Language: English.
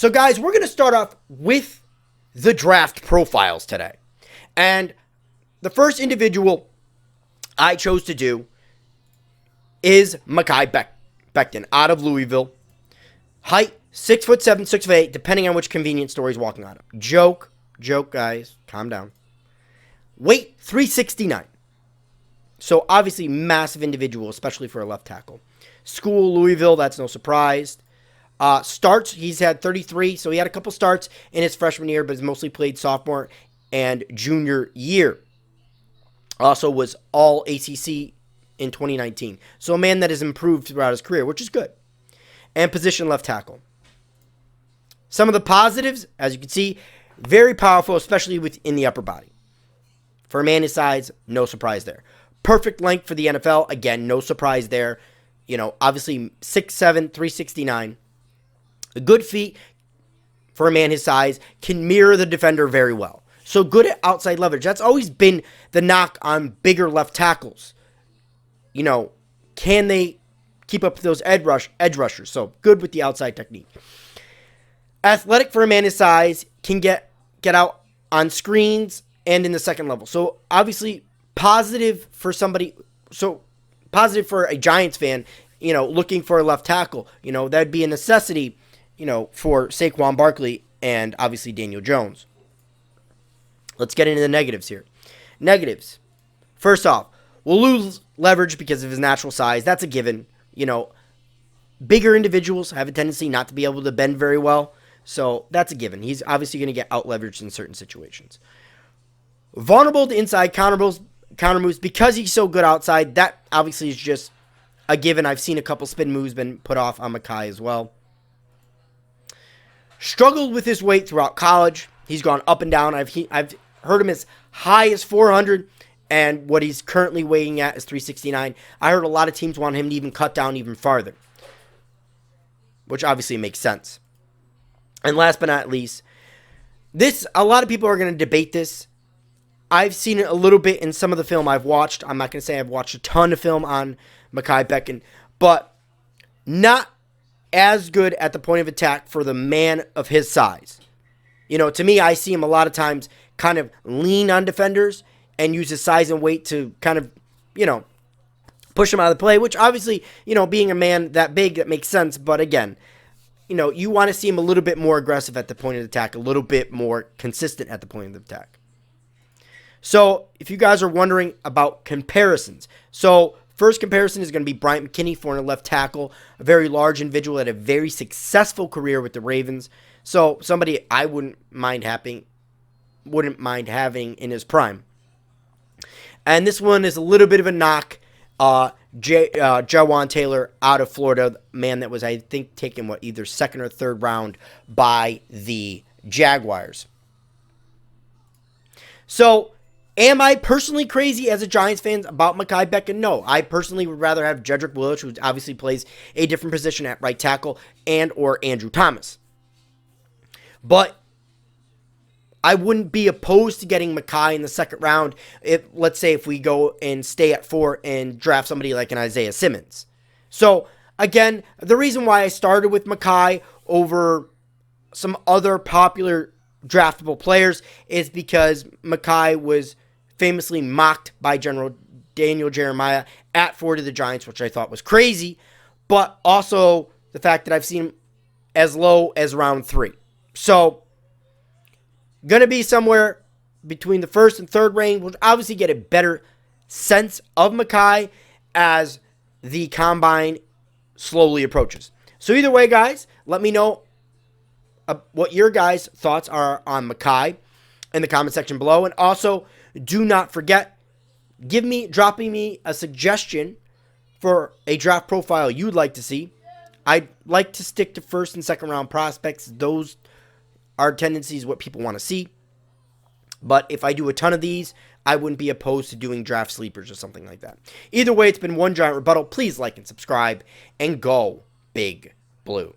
So, guys, we're going to start off with the draft profiles today. And the first individual I chose to do is Mekhi Becton out of Louisville. Height, 6'7", 6'8", depending on which convenience store he's walking out of. Joke, guys. Calm down. Weight, 369. So, obviously, massive individual, especially for a left tackle. School, Louisville, that's no surprise. Starts, he's had 33, so he had a couple starts in his freshman year, but has mostly played sophomore and junior year. Also was all ACC in 2019. So a man that has improved throughout his career, which is good. And position left tackle. Some of the positives, as you can see, very powerful, especially within the upper body. For a man his size, no surprise there. Perfect length for the NFL, again, no surprise there. You know, obviously 6'7", 369. Good feet for a man his size, can mirror the defender very well. So good at outside leverage. That's always been the knock on bigger left tackles. You know, can they keep up with those edge rushers? So good with the outside technique. Athletic for a man his size, can get out on screens and in the second level. So obviously positive for somebody. So positive for a Giants fan, you know, looking for a left tackle. You know, that'd be a necessity, you know, for Saquon Barkley and obviously Daniel Jones. Let's get into the negatives here. Negatives. First off, we'll lose leverage because of his natural size. That's a given. You know, bigger individuals have a tendency not to be able to bend very well. So that's a given. He's obviously going to get out leveraged in certain situations. Vulnerable to inside counter moves because he's so good outside. That obviously is just a given. I've seen a couple spin moves been put off on Mekhi as well. Struggled with his weight throughout college. He's gone up and down. I've heard him as high as 400, and what he's currently weighing at is 369. I heard a lot of teams want him to even cut down even farther, which obviously makes sense. And last but not least, a lot of people are going to debate this. I've seen it a little bit in some of the film I've watched. I'm not going to say I've watched a ton of film on Mekhi Becton, but not as good at the point of attack for the man of his size. You know, to me, I see him a lot of times kind of lean on defenders and use his size and weight to kind of, you know, push him out of the play, which obviously, you know, being a man that big, that makes sense. But again, you know, you want to see him a little bit more aggressive at the point of attack, a little bit more consistent at the point of attack. So if you guys are wondering about comparisons, so first comparison is going to be Bryant McKinnie for a left tackle, a very large individual that had a very successful career with the Ravens. So somebody I wouldn't mind having in his prime. And this one is a little bit of a knock. Jawan Taylor out of Florida, man that was, I think, taken, either second or third round by the Jaguars. So, am I personally crazy as a Giants fan about Mekhi Becton? No. I personally would rather have Jedrick Willis, who obviously plays a different position at right tackle, and or Andrew Thomas. But I wouldn't be opposed to getting Mekhi in the second round let's say if we go and stay at 4 and draft somebody like an Isaiah Simmons. So, again, the reason why I started with Mekhi over some other popular draftable players is because Mekhi was famously mocked by General Daniel Jeremiah at 4 to the Giants, which I thought was crazy, but also the fact that I've seen him as low as round 3. So, going to be somewhere between the first and third range. We'll obviously get a better sense of Mekhi as the combine slowly approaches. So either way, guys, let me know what your guys' thoughts are on Mekhi in the comment section below. And also, do not forget, dropping me a suggestion for a draft profile you'd like to see. I'd like to stick to first and second round prospects. Those are tendencies what people want to see. But if I do a ton of these, I wouldn't be opposed to doing draft sleepers or something like that. Either way, it's been one giant rebuttal. Please like and subscribe, and go Big Blue.